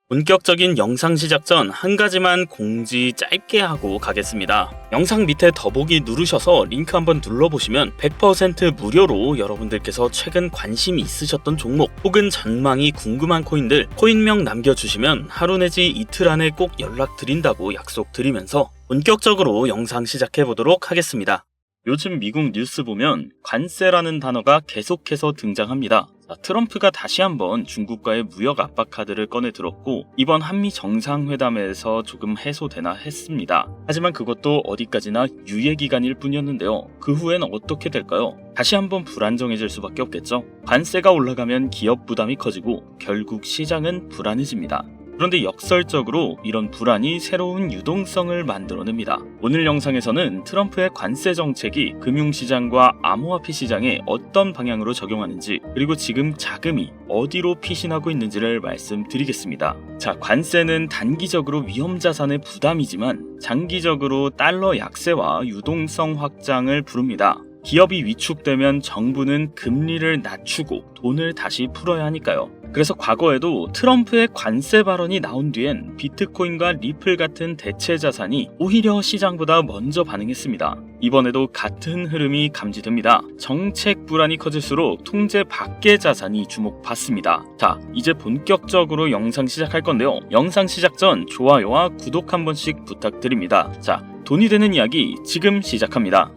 본격적인 영상 시작 전 한 가지만 공지 짧게 하고 가겠습니다. 영상 밑에 더보기 누르셔서 링크 한번 눌러보시면 100% 무료로 여러분들께서 최근 관심이 있으셨던 종목 혹은 전망이 궁금한 코인들 코인명 남겨주시면 하루 내지 이틀 안에 꼭 연락드린다고 약속드리면서 본격적으로 영상 시작해보도록 하겠습니다. 요즘 미국 뉴스 보면 관세라는 단어가 계속해서 등장합니다. 트럼프가 다시 한번 중국과의 무역 압박 카드를 꺼내 들었고 이번 한미 정상회담에서 조금 해소되나 했습니다. 하지만 그것도 어디까지나 유예기간일 뿐이었는데요. 그 후엔 어떻게 될까요? 다시 한번 불안정해질 수밖에 없겠죠. 관세가 올라가면 기업 부담이 커지고 결국 시장은 불안해집니다. 그런데 역설적으로 이런 불안이 새로운 유동성을 만들어냅니다. 오늘 영상에서는 트럼프의 관세 정책이 금융시장과 암호화폐 시장에 어떤 방향으로 적용하는지 그리고 지금 자금이 어디로 피신하고 있는지를 말씀드리겠습니다. 자, 관세는 단기적으로 위험자산의 부담이지만 장기적으로 달러 약세와 유동성 확장을 부릅니다. 기업이 위축되면 정부는 금리를 낮추고 돈을 다시 풀어야 하니까요. 그래서 과거에도 트럼프의 관세 발언이 나온 뒤엔 비트코인과 리플 같은 대체 자산이 오히려 시장보다 먼저 반응했습니다. 이번에도 같은 흐름이 감지됩니다. 정책 불안이 커질수록 통제 밖의 자산이 주목받습니다. 자, 이제 본격적으로 영상 시작할 건데요. 영상 시작 전 좋아요와 구독 한 번씩 부탁드립니다. 자, 돈이 되는 이야기 지금 시작합니다.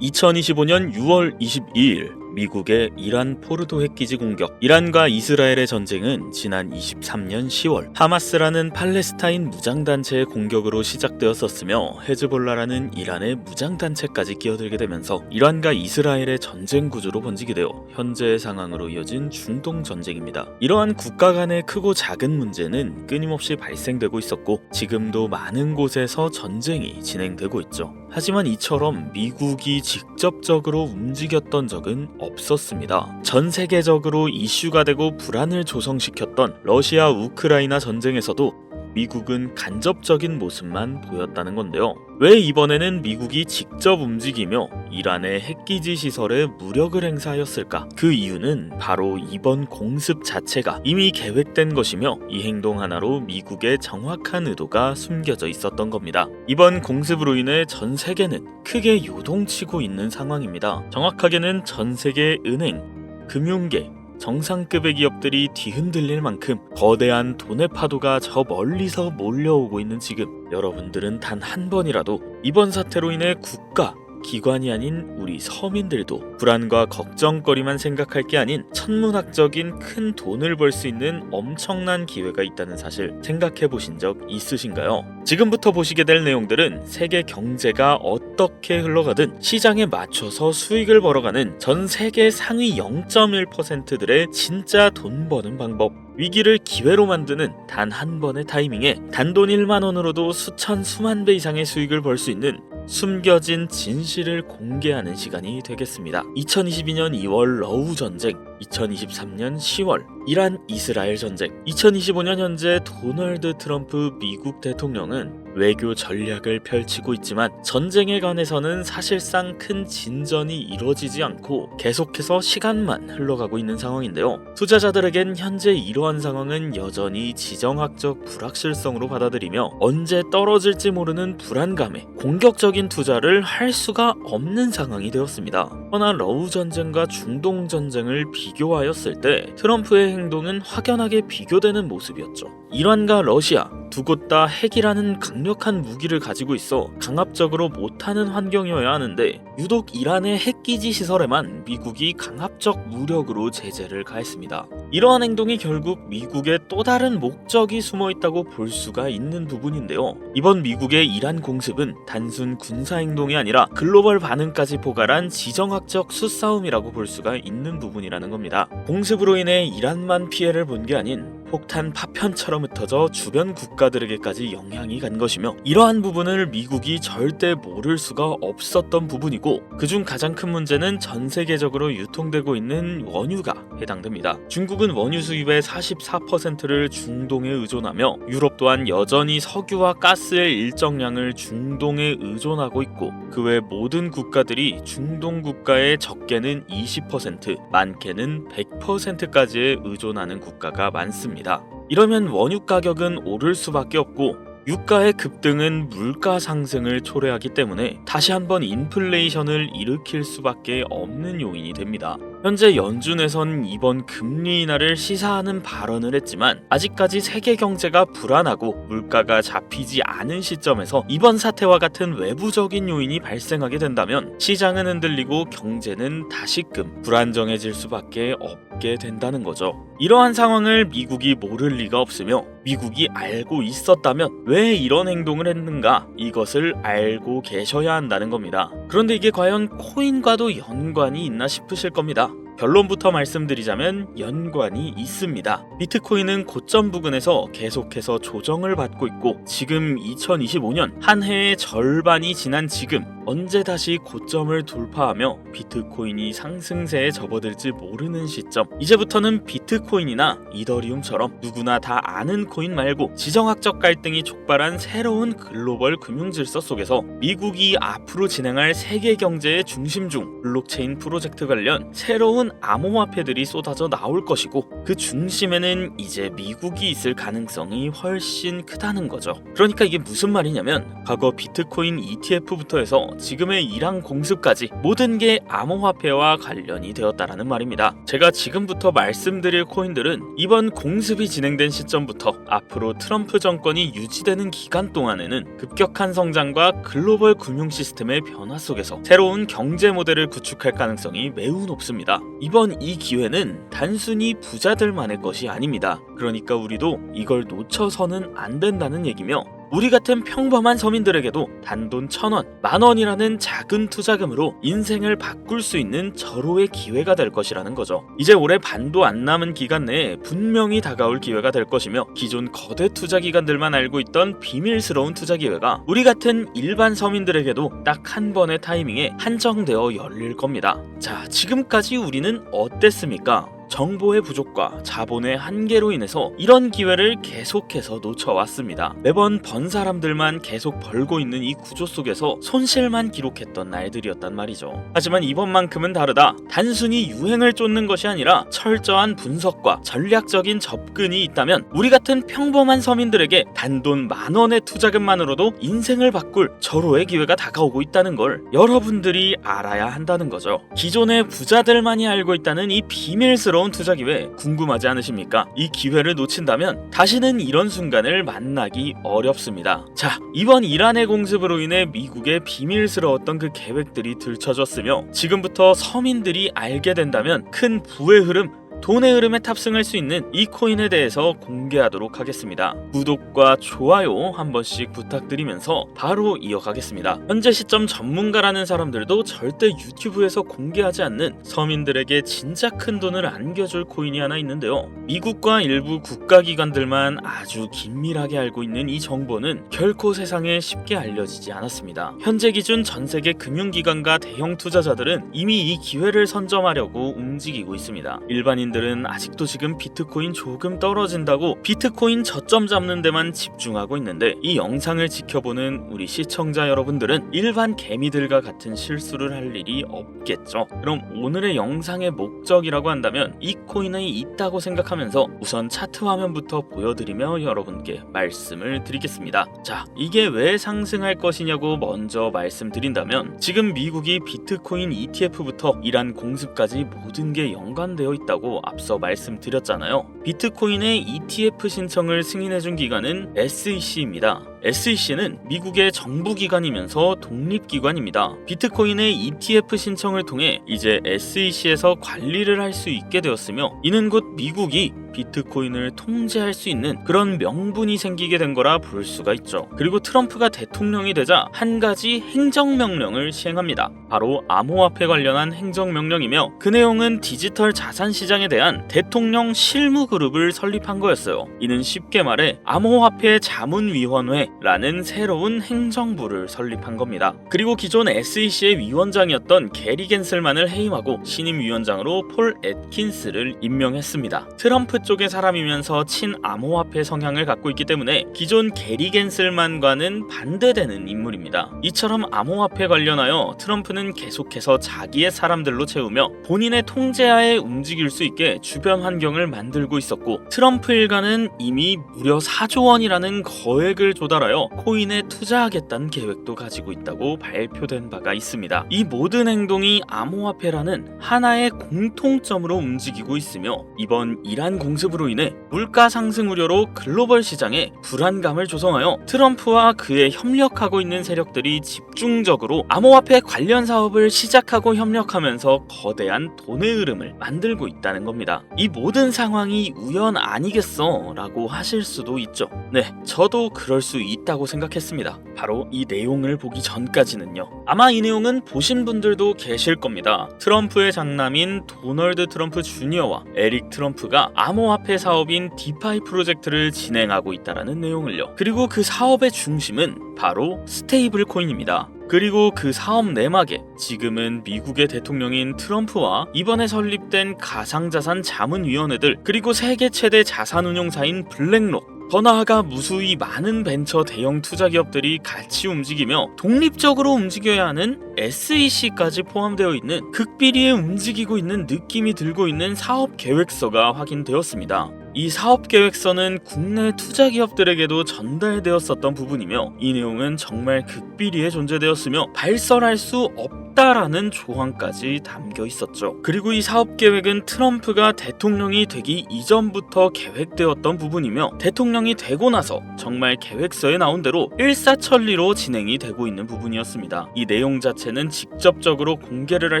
2025년 6월 22일 미국의 이란 포르도 핵기지 공격. 이란과 이스라엘의 전쟁은 지난 23년 10월 하마스라는 팔레스타인 무장단체의 공격으로 시작되었었으며 헤즈볼라라는 이란의 무장단체까지 끼어들게 되면서 이란과 이스라엘의 전쟁 구조로 번지게 되어 현재의 상황으로 이어진 중동 전쟁입니다. 이러한 국가 간의 크고 작은 문제는 끊임없이 발생되고 있었고 지금도 많은 곳에서 전쟁이 진행되고 있죠. 하지만 이처럼 미국이 직접적으로 움직였던 적은 없었습니다. 전 세계적으로 이슈가 되고 불안을 조성시켰던 러시아 우크라이나 전쟁에서도 미국은 간접적인 모습만 보였다는 건데요. 왜 이번에는 미국이 직접 움직이며 이란의 핵기지 시설에 무력을 행사하였을까? 그 이유는 바로 이번 공습 자체가 이미 계획된 것이며 이 행동 하나로 미국의 정확한 의도가 숨겨져 있었던 겁니다. 이번 공습으로 인해 전 세계는 크게 요동치고 있는 상황입니다. 정확하게는 전 세계 은행, 금융계, 정상급의 기업들이 뒤흔들릴 만큼 거대한 돈의 파도가 저 멀리서 몰려오고 있는 지금 여러분들은 단 한 번이라도 이번 사태로 인해 국가, 기관이 아닌 우리 서민들도 불안과 걱정거리만 생각할 게 아닌 천문학적인 큰 돈을 벌 수 있는 엄청난 기회가 있다는 사실 생각해 보신 적 있으신가요? 지금부터 보시게 될 내용들은 세계 경제가 어떻게 흘러가든 시장에 맞춰서 수익을 벌어가는 전 세계 상위 0.1%들의 진짜 돈 버는 방법, 위기를 기회로 만드는 단 한 번의 타이밍에 단돈 1만 원으로도 수천 수만 배 이상의 수익을 벌 수 있는 숨겨진 진실을 공개하는 시간이 되겠습니다. 2022년 2월 러우 전쟁, 2023년 10월 이란 이스라엘 전쟁, 2025년 현재 도널드 트럼프 미국 대통령은 외교 전략을 펼치고 있지만 전쟁에 관해서는 사실상 큰 진전이 이루어지지 않고 계속해서 시간만 흘러가고 있는 상황인데요. 투자자들에겐 현재 이러한 상황은 여전히 지정학적 불확실성으로 받아들이며 언제 떨어질지 모르는 불안감에 공격적인 투자를 할 수가 없는 상황이 되었습니다. 허나 러우 전쟁과 중동 전쟁을 비교하였을 때 트럼프의 행동은 확연하게 비교되는 모습이었죠. 이란과 러시아 두 곳 다 핵이라는 강력한 무기를 가지고 있어 강압적으로 못하는 환경이어야 하는데 유독 이란의 핵기지 시설에만 미국이 강압적 무력으로 제재를 가했습니다. 이러한 행동이 결국 미국의 또 다른 목적이 숨어 있다고 볼 수가 있는 부분인데요. 이번 미국의 이란 공습은 단순 군사 행동이 아니라 글로벌 반응까지 포괄한 지정학적 수싸움이라고 볼 수가 있는 부분이라는 겁니다. 공습으로 인해 이란만 피해를 본 게 아닌 폭탄 파편처럼 흩어져 주변 국가들에게까지 영향이 간 것이며 이러한 부분을 미국이 절대 모를 수가 없었던 부분이고 그중 가장 큰 문제는 전 세계적으로 유통되고 있는 원유가 해당됩니다. 중국은 원유 수입의 44%를 중동에 의존하며 유럽 또한 여전히 석유와 가스의 일정량을 중동에 의존하고 있고 그 외 모든 국가들이 중동 국가의 적게는 20%, 많게는 100%까지에 의존하는 국가가 많습니다. 이러면 원유 가격은 오를 수밖에 없고 유가의 급등은 물가 상승을 초래하기 때문에 다시 한번 인플레이션을 일으킬 수밖에 없는 요인이 됩니다. 현재 연준에선 이번 금리 인하를 시사하는 발언을 했지만 아직까지 세계 경제가 불안하고 물가가 잡히지 않은 시점에서 이번 사태와 같은 외부적인 요인이 발생하게 된다면 시장은 흔들리고 경제는 다시금 불안정해질 수밖에 없게 된다는 거죠. 이러한 상황을 미국이 모를 리가 없으며 미국이 알고 있었다면 왜 이런 행동을 했는가, 이것을 알고 계셔야 한다는 겁니다. 그런데 이게 과연 코인과도 연관이 있나 싶으실 겁니다. 결론부터 말씀드리자면 연관이 있습니다. 비트코인은 고점 부근에서 계속해서 조정을 받고 있고 지금 2025년 한 해의 절반이 지난 지금 언제 다시 고점을 돌파하며 비트코인이 상승세에 접어들지 모르는 시점, 이제부터는 비트코인이나 이더리움처럼 누구나 다 아는 코인 말고 지정학적 갈등이 촉발한 새로운 글로벌 금융질서 속에서 미국이 앞으로 진행할 세계 경제의 중심 중 블록체인 프로젝트 관련 새로운 암호화폐들이 쏟아져 나올 것이고 그 중심에는 이제 미국이 있을 가능성이 훨씬 크다는 거죠. 그러니까 이게 무슨 말이냐면 과거 비트코인 ETF부터 해서 지금의 이랑 공습까지 모든 게 암호화폐와 관련이 되었다라는 말입니다. 제가 지금부터 말씀드릴 코인들은 이번 공습이 진행된 시점부터 앞으로 트럼프 정권이 유지되는 기간 동안에는 급격한 성장과 글로벌 금융 시스템의 변화 속에서 새로운 경제 모델을 구축할 가능성이 매우 높습니다. 이번 이 기회는 단순히 부자들만의 것이 아닙니다. 그러니까 우리도 이걸 놓쳐서는 안 된다는 얘기며 우리 같은 평범한 서민들에게도 단돈 1,000원, 10,000원이라는 작은 투자금으로 인생을 바꿀 수 있는 절호의 기회가 될 것이라는 거죠. 이제 올해 반도 안 남은 기간 내에 분명히 다가올 기회가 될 것이며 기존 거대 투자 기관들만 알고 있던 비밀스러운 투자 기회가 우리 같은 일반 서민들에게도 딱 한 번의 타이밍에 한정되어 열릴 겁니다. 자, 지금까지 우리는 어땠습니까? 정보의 부족과 자본의 한계로 인해서 이런 기회를 계속해서 놓쳐왔습니다. 매번 번 사람들만 계속 벌고 있는 이 구조 속에서 손실만 기록했던 날들이었단 말이죠. 하지만 이번만큼은 다르다. 단순히 유행을 쫓는 것이 아니라 철저한 분석과 전략적인 접근이 있다면 우리 같은 평범한 서민들에게 단돈 10,000원의 투자금만으로도 인생을 바꿀 절호의 기회가 다가오고 있다는 걸 여러분들이 알아야 한다는 거죠. 기존의 부자들만이 알고 있다는 이 비밀스러운 투자 기회 궁금하지 않으십니까? 이 기회를 놓친다면 다시는 이런 순간을 만나기 어렵습니다. 자, 이번 이란의 공습으로 인해 미국의 비밀스러웠던 그 계획들이 들춰졌으며 지금부터 서민들이 알게 된다면 큰 부의 흐름, 돈의 흐름에 탑승할 수 있는 이 코인에 대해서 공개하도록 하겠습니다. 구독과 좋아요 한 번씩 부탁드리면서 바로 이어가겠습니다. 현재 시점 전문가라는 사람들도 절대 유튜브에서 공개하지 않는 서민들에게 진짜 큰 돈을 안겨줄 코인이 하나 있는데요. 미국과 일부 국가기관들만 아주 긴밀하게 알고 있는 이 정보는 결코 세상에 쉽게 알려지지 않았습니다. 현재 기준 전세계 금융기관과 대형 투자자들은 이미 이 기회를 선점하려고 움직이고 있습니다. 일반인들은 아직도 지금 비트코인 조금 떨어진다고 비트코인 저점 잡는 데만 집중하고 있는데 이 영상을 지켜보는 우리 시청자 여러분들은 일반 개미들과 같은 실수를 할 일이 없겠죠. 그럼 오늘의 영상의 목적이라고 한다면 이 코인이 있다고 생각하면서 우선 차트 화면부터 보여드리며 여러분께 말씀을 드리겠습니다. 자, 이게 왜 상승할 것이냐고 먼저 말씀드린다면 지금 미국이 비트코인 ETF부터 이란 공습까지 모든 게 연관되어 있다고 앞서 말씀드렸잖아요. 비트코인의 ETF 신청을 승인해준 기관은 SEC입니다. SEC는 미국의 정부기관이면서 독립기관입니다. 비트코인의 ETF 신청을 통해 이제 SEC에서 관리를 할 수 있게 되었으며 이는 곧 미국이 비트코인을 통제할 수 있는 그런 명분이 생기게 된 거라 볼 수가 있죠. 그리고 트럼프가 대통령이 되자 한 가지 행정명령을 시행합니다. 바로 암호화폐 관련한 행정명령이며 그 내용은 디지털 자산 시장에 대한 대통령 실무그룹을 설립한 거였어요. 이는 쉽게 말해 암호화폐 자문위원회라는 새로운 행정부를 설립한 겁니다. 그리고 기존 SEC의 위원장이었던 게리 겐슬만을 해임하고 신임위원장으로 폴 애킨스를 임명했습니다. 트럼프 쪽의 사람이면서 친암호화폐 성향을 갖고 있기 때문에 기존 게리 겐슬만과는 반대되는 인물입니다. 이처럼 암호화폐 관련하여 트럼프는 계속해서 자기의 사람들로 채우며 본인의 통제하에 움직일 수 있게 주변 환경을 만들고 있었고, 트럼프 일가는 이미 무려 4조 원이라는 거액을 조달하여 코인에 투자하겠다는 계획도 가지고 있다고 발표된 바가 있습니다. 이 모든 행동이 암호화폐라는 하나의 공통점으로 움직이고 있으며, 이번 이란 공습으로 인해 물가 상승 우려로 글로벌 시장에 불안감을 조성하여 트럼프와 그에 협력하고 있는 세력들이 집중적으로 암호화폐 관련 사업을 시작하고 협력하면서 거대한 돈의 흐름을 만들고 있다는 겁니다. 이 모든 상황이 우연 아니겠어? 라고 하실 수도 있죠. 네, 저도 그럴 수 있다고 생각했습니다. 바로 이 내용을 보기 전까지는요. 아마 이 내용은 보신 분들도 계실 겁니다. 트럼프의 장남인 도널드 트럼프 주니어와 에릭 트럼프가 암호화폐 사업인 디파이 프로젝트를 진행하고 있다는 내용을요. 그리고 그 사업의 중심은 바로 스테이블 코인입니다. 그리고 그 사업 내막에 지금은 미국의 대통령인 트럼프와 이번에 설립된 가상자산 자문위원회들, 그리고 세계 최대 자산운용사인 블랙록, 더 나아가 무수히 많은 벤처 대형 투자 기업들이 같이 움직이며 독립적으로 움직여야 하는 SEC까지 포함되어 있는 극비리에 움직이고 있는 느낌이 들고 있는 사업 계획서가 확인되었습니다. 이 사업 계획서는 국내 투자 기업들에게도 전달되었었던 부분이며, 이 내용은 정말 극비리에 존재되었으며 발설할 수 없다라는 조항까지 담겨 있었죠. 그리고 이 사업 계획은 트럼프가 대통령이 되기 이전부터 계획되었던 부분이며, 대통령이 되고 나서 정말 계획서에 나온 대로 일사천리로 진행이 되고 있는 부분이었습니다. 이 내용 자체는 직접적으로 공개를 할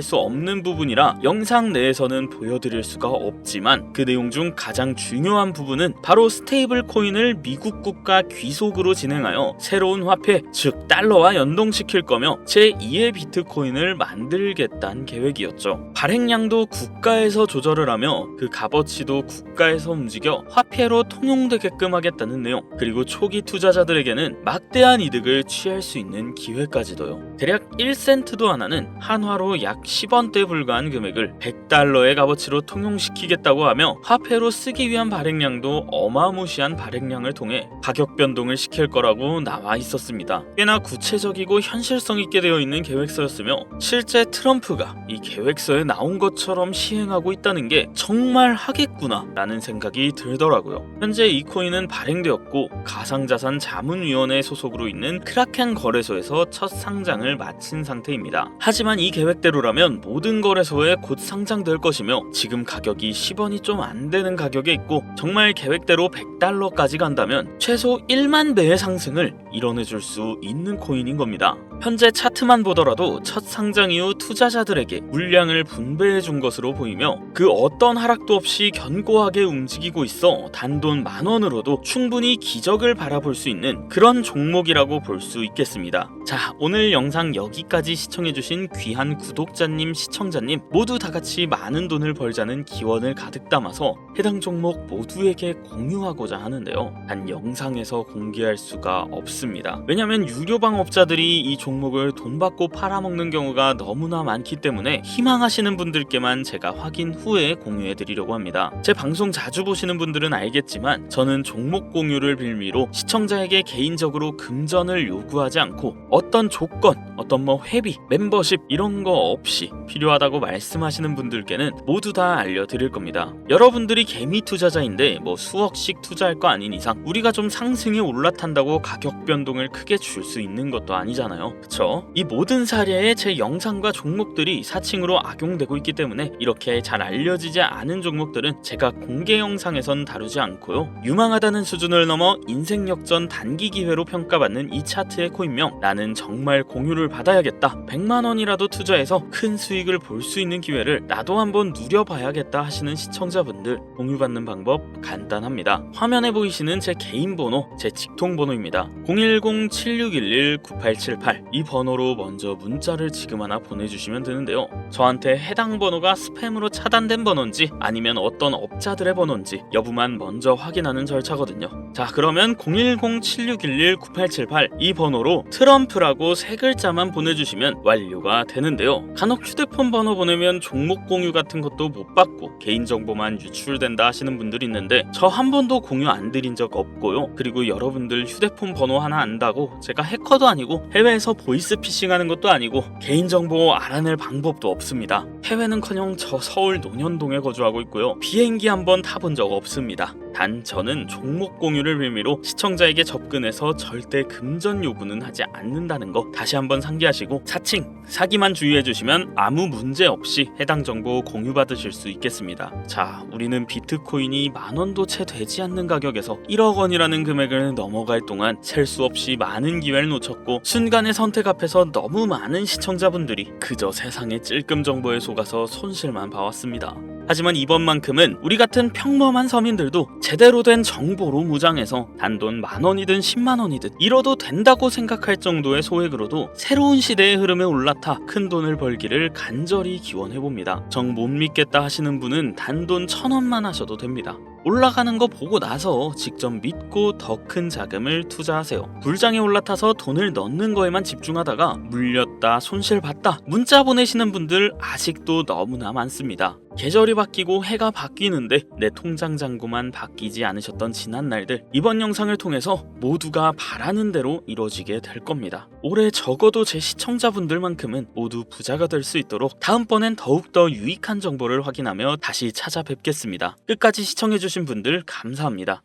수 없는 부분이라 영상 내에서는 보여드릴 수가 없지만, 그 내용 중 가장 중요한 부분은 바로 스테이블 코인을 미국 국가 귀속으로 진행하여 새로운 화폐, 즉 달러와 연동시킬 거며 제2의 비트코인을 만들겠다는 계획이었죠. 발행량도 국가에서 조절을 하며 그 값어치도 국가에서 움직여 화폐로 통용되게끔 하겠다는 내용, 그리고 초기 투자자들에게는 막대한 이득을 취할 수 있는 기회까지도요. 대략 1센트도 안 하는 한화로 약 10원대에 불과한 금액을 100달러의 값어치로 통용시키겠다고 하며 화폐로 쓰기 위한 발행량도 어마무시한 발행량을 통해 가격 변동을 시킬 거라고 나와 있었습니다. 꽤나 구체적이고 현실성 있게 되어 있는 계획서였으며, 실제 트럼프가 이 계획서에 나온 것처럼 시행하고 있다는 게 정말 하겠구나 라는 생각이 들더라고요. 현재 이 코인은 발행되었고 가상자산 자문위원회 소속으로 있는 크라켄 거래소에서 첫 상장을 마친 상태입니다. 하지만 이 계획대로라면 모든 거래소에 곧 상장될 것이며, 지금 가격이 10원이 좀 안 되는 가격에 있고 정말 계획대로 100달러까지 간다면 최소 1만 배의 상승을 이뤄내줄 수 있는 코인인 겁니다. 현재 차트만 보더라도 첫 상장 이후 투자자들에게 물량을 분배해 준 것으로 보이며, 그 어떤 하락도 없이 견고하게 움직이고 있어 단돈 10,000원으로도 충분히 기적을 바라볼 수 있는 그런 종목이라고 볼 수 있겠습니다. 자, 오늘 영상 여기까지 시청해주신 귀한 구독자님, 시청자님 모두 다같이 많은 돈을 벌자는 기원을 가득 담아서 해당 종목 모두에게 공유하고자 하는데요. 단 영상에서 공개할 수가 없습니다. 왜냐면 유료 방업자들이 이 종목을 돈 받고 팔아먹는 경우가 너무나 많기 때문에 희망하시는 분들께만 제가 확인 후에 공유해드리려고 합니다. 제 방송 자주 보시는 분들은 알겠지만 저는 종목 공유를 빌미로 시청자에게 개인적으로 금전을 요구하지 않고 어떤 조건, 어떤 회비, 멤버십 이런 거 없이 필요하다고 말씀하시는 분들께는 모두 다 알려드릴 겁니다. 여러분들이 개미 투자자인데 수억씩 투자할 거 아닌 이상 우리가 좀 상승에 올라탄다고 가격 변동을 크게 줄 수 있는 것도 아니잖아요. 그쵸? 이 모든 사례에 제 영상과 종목들이 사칭으로 악용되고 있기 때문에 이렇게 잘 알려지지 않은 종목들은 제가 공개 영상에선 다루지 않고요. 유망하다는 수준을 넘어 인생 역전 단기 기회로 평가받는 이 차트의 코인명, 나는 정말 공유를 받아야겠다, 100만원이라도 투자해서 큰 수익을 볼 수 있는 기회를 나도 한번 누려봐야겠다 하시는 시청자분들, 공유받는 방법 간단합니다. 화면에 보이시는 제 개인 번호, 제 직통 번호입니다. 010-7611-9878 이 번호로 먼저 문자를 지금 하나 보내주시면 되는데요. 저한테 해당 번호가 스팸으로 차단된 번호인지 아니면 어떤 업자들의 번호인지 여부만 먼저 확인하는 절차거든요. 자, 그러면 010-7611-9878 이 번호로 트럼프라고 세 글자만 보내주시면 완료가 되는데요. 간혹 휴대폰 번호 보내면 종목 공유 같은 것도 못 받고 개인정보만 유출된다 하시는 분들 분들 있는데 저 한 번도 공유 안 드린 적 없고요. 그리고 여러분들 휴대폰 번호 하나 안다고 제가 해커도 아니고 해외에서 보이스 피싱하는 것도 아니고 개인정보 알아낼 방법도 없습니다. 해외는커녕 저 서울 논현동에 거주하고 있고요. 비행기 한번 타본 적 없습니다. 단 저는 종목 공유를 빌미로 시청자에게 접근해서 절대 금전 요구는 하지 않는다는 거 다시 한번 상기하시고 사칭, 사기만 주의해주시면 아무 문제 없이 해당 정보 공유받으실 수 있겠습니다. 자, 우리는 비트코인이 만원도 채 되지 않는 가격에서 1억 원이라는 금액을 넘어갈 동안 셀 수 없이 많은 기회를 놓쳤고 순간의 선택 앞에서 너무 많은 시청자분들이 그저 세상의 찔끔 정보에 속아서 손실만 봐왔습니다. 하지만 이번만큼은 우리 같은 평범한 서민들도 제대로 된 정보로 무장해서 단돈 만원이든 10만원이든 잃어도 된다고 생각할 정도의 소액으로도 새로운 시대의 흐름에 올라타 큰 돈을 벌기를 간절히 기원해봅니다. 정 못 믿겠다 하시는 분은 단돈 1000원만 하셔도 됩니다. 올라가는 거 보고 나서 직접 믿고 더 큰 자금을 투자하세요. 불장에 올라타서 돈을 넣는 거에만 집중하다가 물렸다, 손실봤다 문자 보내시는 분들 아직도 너무나 많습니다. 계절이 바뀌고 해가 바뀌는데 내 통장 잔고만 바뀌지 않으셨던 지난 날들, 이번 영상을 통해서 모두가 바라는 대로 이루어지게 될 겁니다. 올해 적어도 제 시청자분들만큼은 모두 부자가 될 수 있도록 다음번엔 더욱더 유익한 정보를 확인하며 다시 찾아뵙겠습니다. 끝까지 시청해주신 분들 감사합니다.